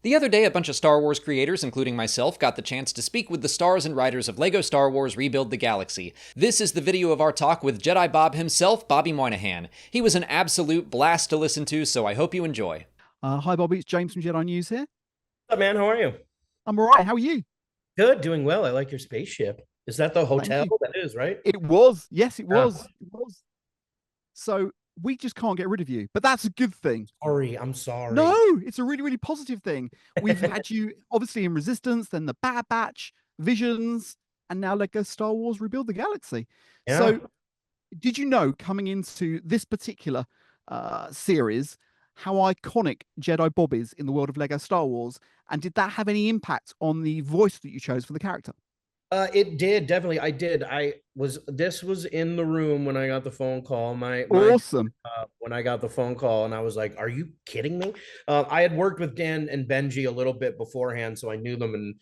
The other day, a bunch of Star Wars creators, including myself, got the chance to speak with the stars and writers of LEGO Star Wars Rebuild the Galaxy. This is the video of our talk with Jedi Bob himself, Bobby Moynihan. He was an absolute blast to listen to, so I hope you enjoy. Hi, Bobby. It's James from Jedi News here. What's up, man? How are you? I'm all right. How are you? Good, doing well. I like your spaceship. Is that the Thank hotel? you. That is, right? It was. Yes, it Yeah. was. It was. So we just can't get rid of you, but that's a good thing. Sorry, I'm No, sorry. it's a really, really positive thing. We've had you obviously in Resistance, then the Bad Batch, Visions, and now Lego Star Wars Rebuild the Galaxy. Yeah. So, did you know coming into this particular series how iconic Jedi Bob is in the world of Lego Star Wars? And did that have any impact on the voice that you chose for the character? It did definitely. I did. This was in the room when I got the phone call. My Awesome. when I got the phone call, and I was like, "Are you kidding me?" I had worked with Dan and Benji a little bit beforehand, so I knew them, and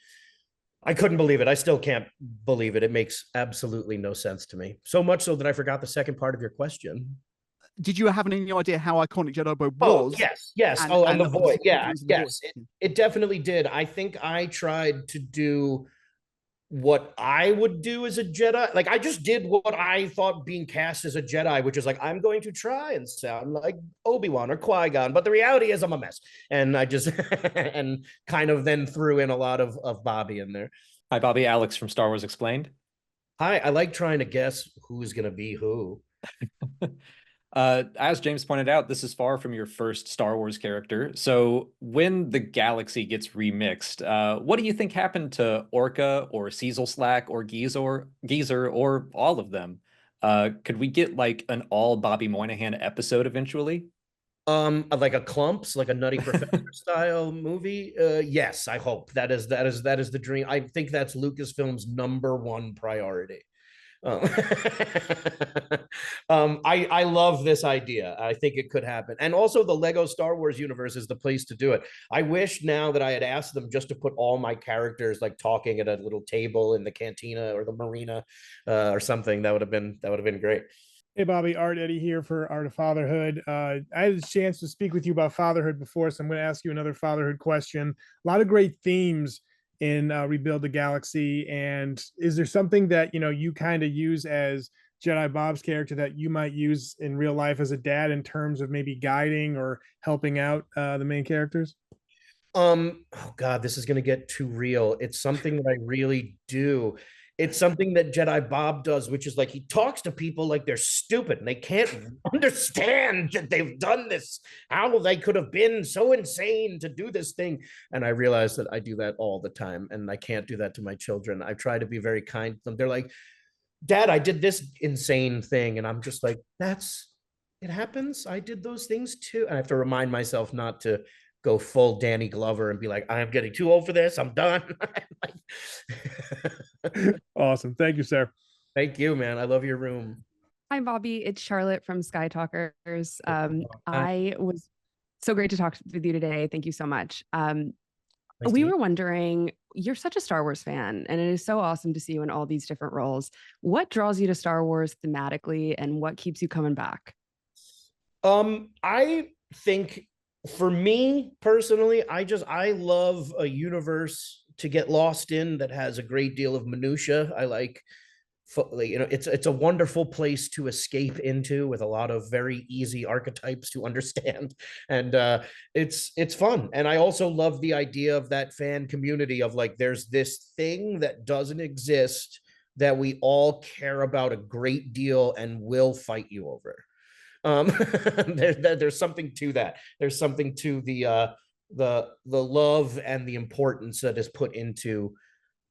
I couldn't believe it. I still can't believe it. It makes absolutely no sense to me. So much so that I forgot the second part of your question. Did you have any idea how iconic Jedi Bob Oh, was? yes, yes. And Oh, and and the voice. obviously the Yeah, reason the yes. voice. It definitely did. I think I tried to do what I would do as a Jedi. Like I just did what I thought being cast as a Jedi, which is like I'm going to try and sound like Obi-Wan or Qui-Gon, but the reality is I'm a mess. And I just and kind of then threw in a lot of Bobby in there. Hi, Bobby. Alex from Star Wars Explained. Hi, I like trying to guess who's gonna be who. As James pointed out, this is far from your first Star Wars character. So when the galaxy gets remixed, what do you think happened to Orca or Cecil Slack or Geezer or all of them? Could we get like an all Bobby Moynihan episode eventually? Like a Clumps, like a Nutty Professor style movie. Yes, I hope that is the dream. I think that's Lucasfilm's number one priority. Um, I love this idea. I think it could happen, and also the Lego Star Wars universe is the place to do it. I wish now that I had asked them just to put all my characters like talking at a little table in the cantina or the marina, or something. That would have been great. Hey, Bobby, Art Eddie here for Art of Fatherhood. I had a chance to speak with you about fatherhood before, so I'm going to ask you another fatherhood question. A lot of great themes in Rebuild the Galaxy. And is there something that, you kind of use as Jedi Bob's character that you might use in real life as a dad in terms of maybe guiding or helping out the main characters? Oh God, this is gonna get too real. It's something that I really do. It's something that Jedi Bob does, which is like he talks to people like they're stupid and they can't understand that they've done this, how they could have been so insane to do this thing. And I realize that I do that all the time, and I can't do that to my children. I try to be very kind to them. They're like, Dad, I did this insane thing. And I'm just like, it happens. I did those things too. And I have to remind myself not to go full Danny Glover and be like, I'm getting too old for this. I'm done. Awesome. Thank you, sir. Thank you, man. I love your room. Hi, Bobby. It's Charlotte from Sky Talkers. Hi. I was so great to talk with you today. Thank you so much. Nice to We meet were wondering, you're such a Star Wars fan, and it is so awesome to see you in all these different roles. What draws you to Star Wars thematically, and what keeps you coming back? I think for me personally, I love a universe to get lost in that has a great deal of minutia. I like, it's a wonderful place to escape into with a lot of very easy archetypes to understand, and it's fun. And I also love the idea of that fan community of like, there's this thing that doesn't exist that we all care about a great deal and will fight you over. um there's something to that. There's something to the love and the importance that is put into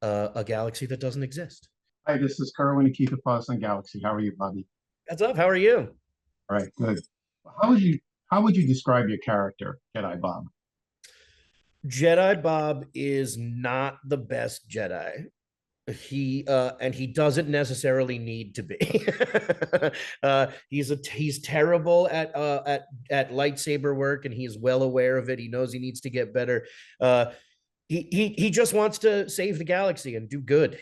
a galaxy that doesn't exist. Hi, this is Kerwin and Keith of Boston Galaxy. How are you, Bobby? What's up? How are you? All right, good. How would you describe your character, Jedi Bob? Jedi Bob is not the best Jedi. He doesn't necessarily need to be. He's terrible at lightsaber work, and he's well aware of it. He knows he needs to get better. He just wants to save the galaxy and do good.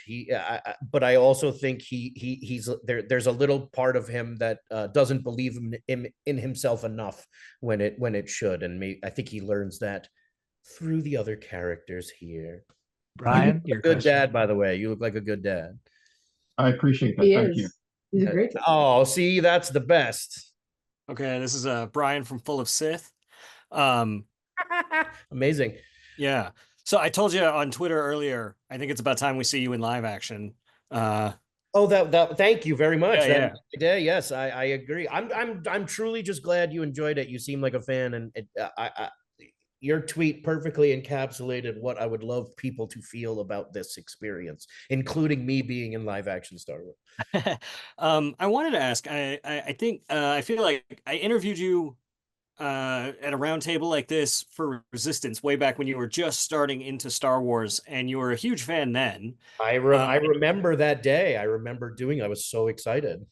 But I also think he's there. There's a little part of him that doesn't believe in himself enough when it should, and I think he learns that through the other characters here. Brian, You your look a good question. dad, by the way. You look like a good dad. I appreciate that. He Thank you. is. He's a great dad. Oh, see, that's the best. Okay, this is Brian from Full of Sith. Um, Amazing. yeah. So I told you on Twitter earlier, I think it's about time we see you in live action. Oh, that thank you very much. Yeah, Yeah, yes, I agree. I'm truly just glad you enjoyed it. You seem like a fan, and your tweet perfectly encapsulated what I would love people to feel about this experience, including me being in live action Star Wars. I wanted to ask, I think I feel like I interviewed you at a roundtable like this for Resistance way back when you were just starting into Star Wars, and you were a huge fan then. I remember that day. I remember doing. I was so excited.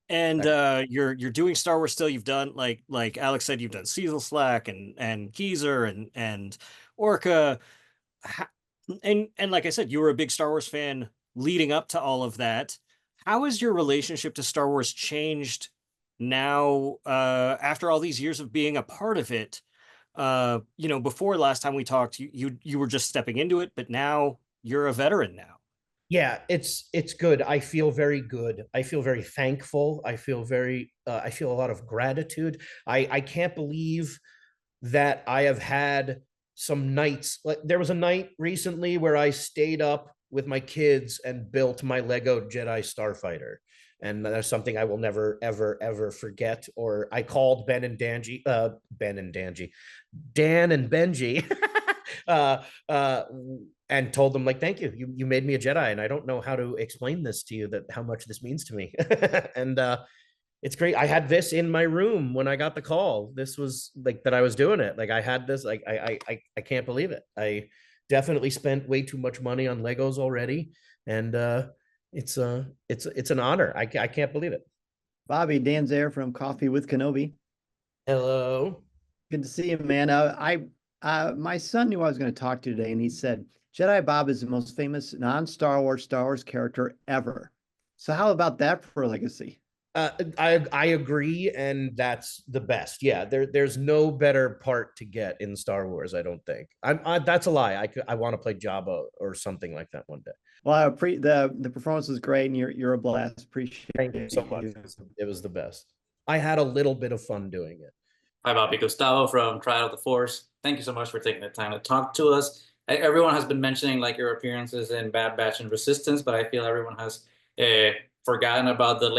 And you're doing Star Wars still. You've done like Alex said, you've done Cecil Slack and Geezer and Orca, and like I said, you were a big Star Wars fan leading up to all of that. How has your relationship to Star Wars changed now after all these years of being a part of it? You know, before last time we talked, you were just stepping into it, but now you're a veteran now. Yeah, it's good. I feel very good. I feel very thankful. I feel a lot of gratitude. I can't believe that I have had some nights. Like there was a night recently where I stayed up with my kids and built my Lego Jedi Starfighter. And that's something I will never, ever, ever forget. Or I called Dan and Benji, and told them like, thank you. You made me a Jedi, and I don't know how to explain this to you, that how much this means to me. And it's great. I had this in my room when I got the call. This was like that I was doing it. Like I had this, like I can't believe it. I definitely spent way too much money on Legos already. And it's an honor. I can't believe it. Bobby, Dan Zaire from Coffee with Kenobi. Hello. Good to see you, man. My son knew I was going to talk to you today, and he said Jedi Bob is the most famous non-Star Wars character ever. So how about that for a legacy? I agree, and that's the best. Yeah, there's no better part to get in Star Wars. I don't think. That's a lie. I want to play Jabba or something like that one day. Well, the performance was great, and you're a blast. Appreciate it. Thank you so much. It was the best. I had a little bit of fun doing it. Hi, Bobby. Gustavo from Trial of the Force. Thank you so much for taking the time to talk to us. Everyone has been mentioning like your appearances in Bad Batch and Resistance, but I feel everyone has forgotten about the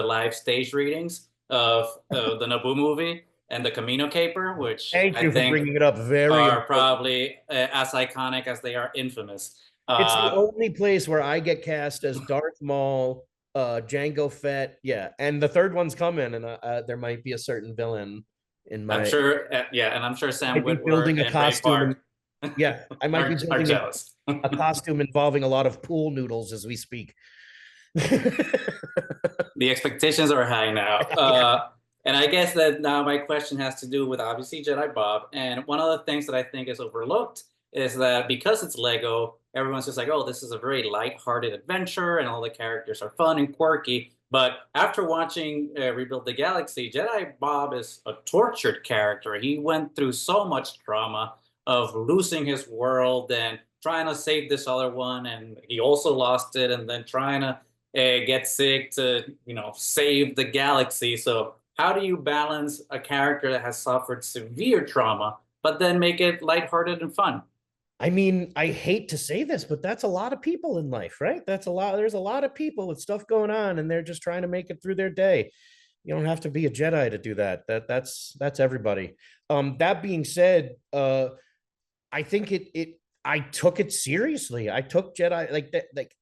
live stage readings of the Naboo movie and the Camino Caper, which Thank you I think for bringing it up. are probably as iconic as they are infamous. It's the only place where I get cast as Darth Maul, Jango Fett, yeah, and the third one's coming, and there might be a certain villain in my. I'm sure, yeah, and I'm sure Sam Witwer building a and costume. Yeah, I might be are building jealous. a costume involving a lot of pool noodles as we speak. The expectations are high now. And I guess that now my question has to do with obviously Jedi Bob. And one of the things that I think is overlooked is that because it's Lego, everyone's just like, oh, this is a very lighthearted adventure and all the characters are fun and quirky. But after watching Rebuild the Galaxy, Jedi Bob is a tortured character. He went through so much trauma of losing his world and trying to save this other one. And he also lost it and then trying to get sick to, save the galaxy. So how do you balance a character that has suffered severe trauma, but then make it lighthearted and fun? I mean, I hate to say this, but that's a lot of people in life, right? There's a lot of people with stuff going on and they're just trying to make it through their day. You don't have to be a Jedi to do that. That's everybody. That being said, I think I took it seriously. I took Jedi like that. Like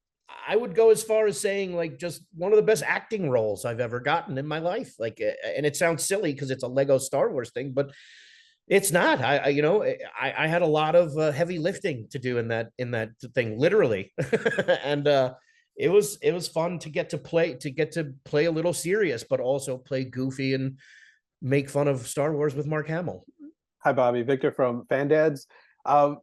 I would go as far as saying like just one of the best acting roles I've ever gotten in my life. Like, and it sounds silly because it's a Lego Star Wars thing, but it's not. I had a lot of heavy lifting to do in that thing, literally, and it was fun to get to play a little serious, but also play goofy and make fun of Star Wars with Mark Hamill. Hi, Bobby. Victor from Fandads.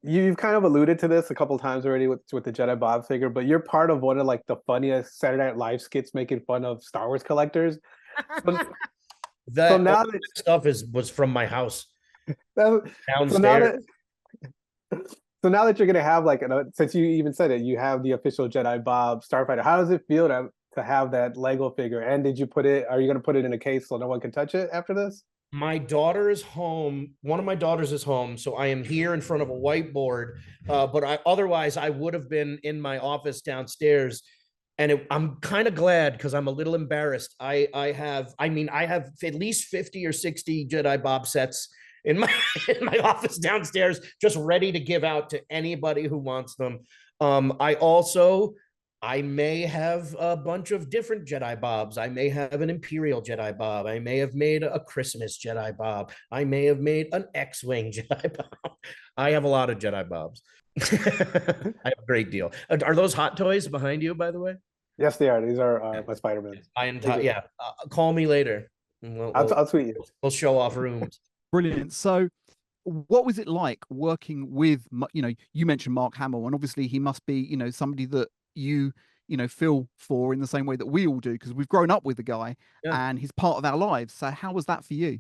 You've kind of alluded to this a couple of times already with the Jedi Bob figure, but you're part of one of like the funniest Saturday Night Live skits making fun of Star Wars collectors. That stuff was from my house. Downstairs. So now that you're gonna have like since you even said it, you have the official Jedi Bob Starfighter. How does it feel to have that Lego figure? And did you put it? Are you gonna put it in a case so no one can touch it after this? My daughter is home. One of my daughters is home, so I am here in front of a whiteboard. But otherwise, I would have been in my office downstairs. And I'm kind of glad because I'm a little embarrassed. I have at least 50 or 60 Jedi Bob sets in my in my office downstairs, just ready to give out to anybody who wants them. I may have a bunch of different Jedi Bobs. I may have an Imperial Jedi Bob. I may have made a Christmas Jedi Bob. I may have made an X-Wing Jedi Bob. I have a lot of Jedi Bobs. I have a great deal. Are those hot toys behind you, by the way? Yes, they are. These are my Spider-Man. Call me later. I'll tweet you. We'll show off rooms. Brilliant. So what was it like working with, you mentioned Mark Hamill, and obviously he must be, somebody that you feel for in the same way that we all do, because we've grown up with the guy and he's part of our lives. So how was that for you?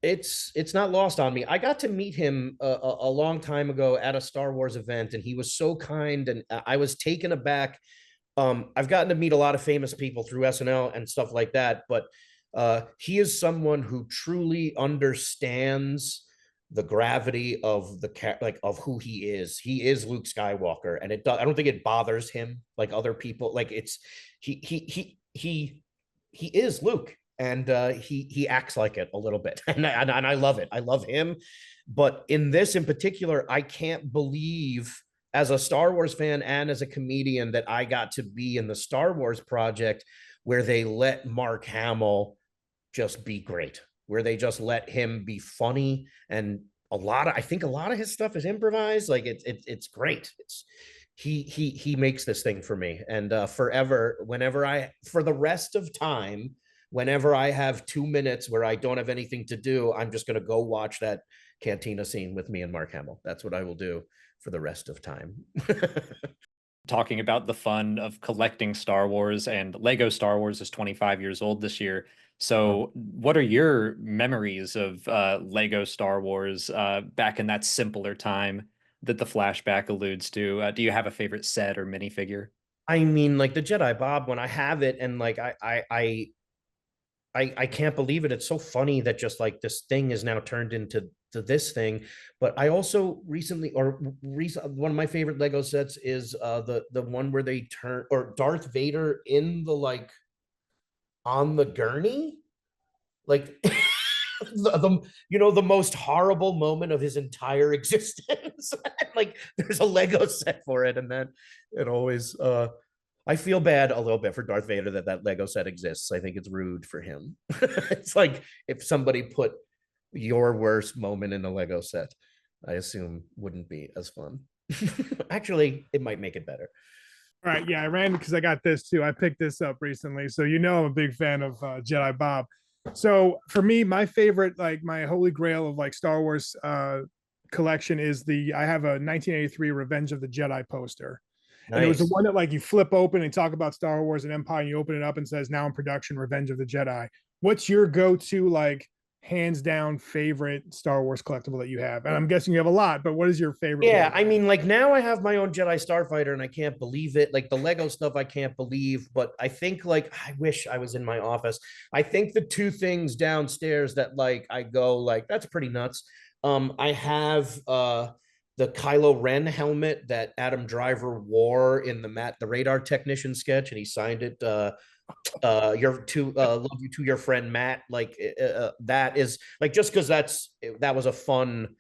It's not lost on me. I got to meet him a long time ago at a Star Wars event, and he was so kind, and I was taken aback. I've gotten to meet a lot of famous people through SNL and stuff like that, but he is someone who truly understands the gravity of of who he is. He is Luke Skywalker, and I don't think it bothers him like other people. Like he is Luke, and he acts like it a little bit, and I love it. I love him, but in this in particular, I can't believe, as a Star Wars fan and as a comedian, that I got to be in the Star Wars project where they let Mark Hamill just be great, where they just let him be funny, and I think a lot of his stuff is improvised. Like it's great. He makes this thing for me, and forever, for the rest of time, whenever I have 2 minutes where I don't have anything to do, I'm just going to go watch that cantina scene with me and Mark Hamill. That's what I will do for the rest of time. Talking about the fun of collecting Star Wars, and Lego Star Wars is 25 years old this year. So what are your memories of Lego Star Wars back in that simpler time that the flashback alludes to? Do you have a favorite set or minifigure? I mean, like the Jedi Bob, when I have it, and like I can't believe it. It's so funny that just like this thing is now turned into this thing. But I also one of my favorite Lego sets is the one where they turn, or Darth Vader in the on the gurney, like the most horrible moment of his entire existence. Like there's a Lego set for it, and then it always I feel bad a little bit for Darth Vader that Lego set exists. I think it's rude for him. It's like if somebody put your worst moment in a Lego set, I assume wouldn't be as fun. Actually, it might make it better. All right, yeah, I ran because I got this too. I picked this up recently, so I'm a big fan of Jedi Bob. So for me, my favorite, like my holy grail of like Star Wars collection is I have a 1983 Revenge of the Jedi poster. Nice. And it was the one that like you flip open and talk about Star Wars and Empire, and you open it up and it says now in production, Revenge of the Jedi. What's your go-to, like hands down favorite Star Wars collectible that you have? And I'm guessing you have a lot, but what is your favorite? Yeah, I mean, like now I have my own Jedi Starfighter and I can't believe it. Like the Lego stuff, I can't believe, but I think like, I wish I was in my office. I think the two things downstairs that like, I go like, that's pretty nuts. I have, the Kylo Ren helmet that Adam Driver wore in the Radar Technician sketch, and he signed it. Love you to your friend Matt. Like that is like, just because that was a fun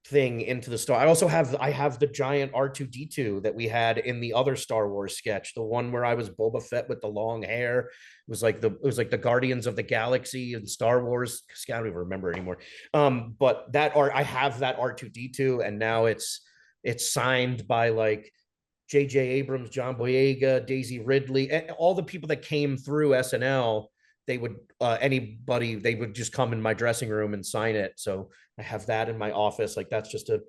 thing into the Star. I have the giant R2-D2 that we had in the other Star Wars sketch, the one where I was Boba Fett with the long hair. It was like the Guardians of the Galaxy and Star Wars. I don't even remember anymore. But I have that R2-D2, and now it's signed by like J.J. Abrams, John Boyega, Daisy Ridley, and all the people that came through SNL. They would they would just come in my dressing room and sign it. So I have that in my office. Like that's just a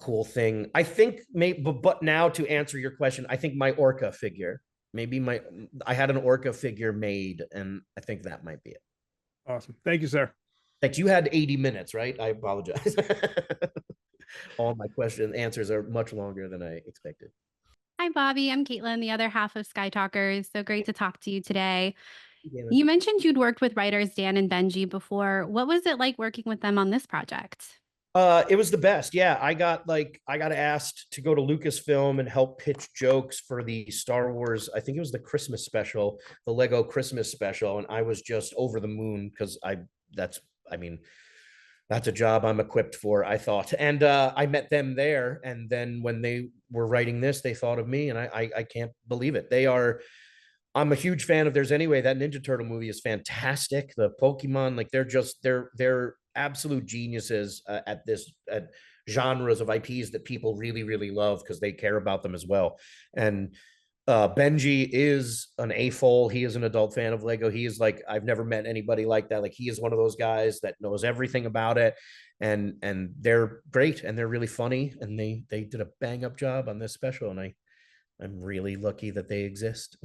cool thing. I think but now to answer your question, I think my Orca figure, I had an Orca figure made, and I think that might be it. Awesome. Thank you, sir. Thanks. You had 80 minutes, right? I apologize. All my answers are much longer than I expected. Hi, Bobby. I'm Caitlin, the other half of Sky Talkers. So great to talk to you today. Yeah. You mentioned you'd worked with writers Dan and Benji before. What was it like working with them on this project? It was the best. Yeah, I got asked to go to Lucasfilm and help pitch jokes for the Star Wars. I think it was the Christmas special, the Lego Christmas special, and I was just over the moon because that's a job I'm equipped for, I thought. And I met them there, and then when they were writing this, they thought of me, and I can't believe it. I'm a huge fan of theirs anyway. That Ninja Turtle movie is fantastic. The Pokemon, like they're absolute geniuses at genres of IPs that people really, really love because they care about them as well. And Benji is an A-fole. He is an adult fan of Lego. He is like, I've never met anybody like that. Like, he is one of those guys that knows everything about it. And they're great, and they're really funny, and they did a bang up job on this special, and I'm really lucky that they exist.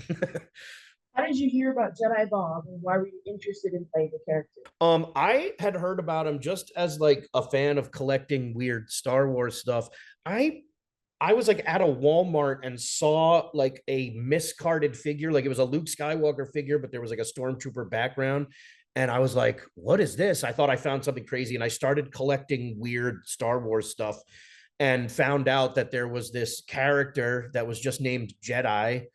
How did you hear about Jedi Bob, and why were you interested in playing the character? I had heard about him just as like a fan of collecting weird Star Wars stuff. I was like at a Walmart and saw like a miscarded figure, like it was a Luke Skywalker figure, but there was like a stormtrooper background. And I was like, what is this? I thought I found something crazy. And I started collecting weird Star Wars stuff and found out that there was this character that was just named Jedi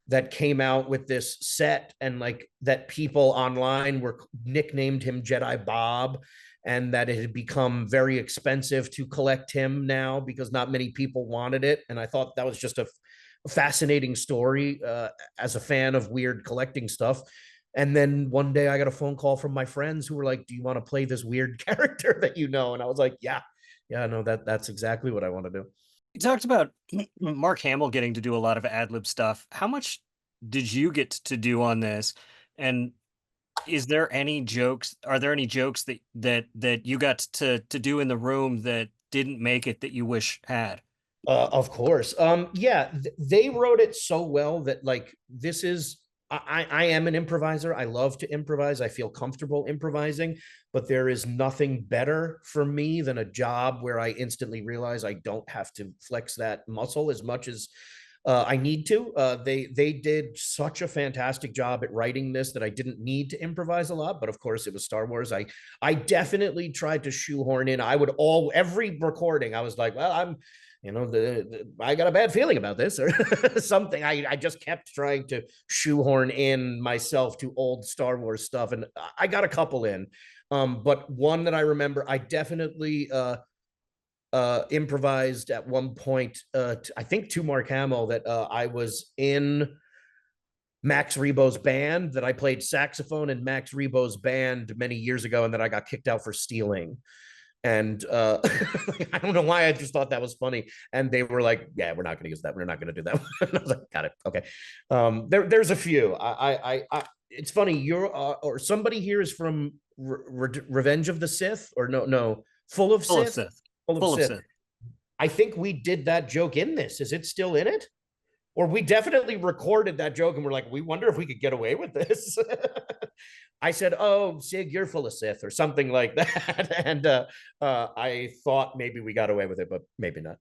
that came out with this set, and like that people online were nicknamed him Jedi Bob, and that it had become very expensive to collect him now because not many people wanted it. And I thought that was just a fascinating story as a fan of weird collecting stuff. And then one day I got a phone call from my friends who were like, do you want to play this weird character that you know? And I was like, yeah, no, that's exactly what I want to do. You talked about Mark Hamill getting to do a lot of ad-lib stuff. How much did you get to do on this? And is there any jokes? Are there any jokes that you got to do in the room that didn't make it that you wish had? Of course. Yeah, they wrote it so well that like this is I am an improviser. I love to improvise. I feel comfortable improvising, but there is nothing better for me than a job where I instantly realize I don't have to flex that muscle as much as I need to. They did such a fantastic job at writing this that I didn't need to improvise a lot. But of course, it was Star Wars. I definitely tried to shoehorn in. Every recording, I was like, well, I got a bad feeling about this or something. I just kept trying to shoehorn in myself to old Star Wars stuff, and I got a couple in. But one that I remember, I definitely improvised at one point, I think to Mark Hamill, that I was in Max Rebo's band, that I played saxophone in Max Rebo's band many years ago, and that I got kicked out for stealing. And I don't know why, I just thought that was funny. And they were like, yeah, we're not going to use that. We're not going to do that. And I was like, got it. Okay. There's a few. It's funny. Or somebody here is from Revenge of the Sith, or no, Full of Sith. Full of Sith. I think we did that joke in this. Is it still in it? Or we definitely recorded that joke and we're like, we wonder if we could get away with this. I said, oh, Sig, you're full of Sith, or something like that. And I thought maybe we got away with it, but maybe not.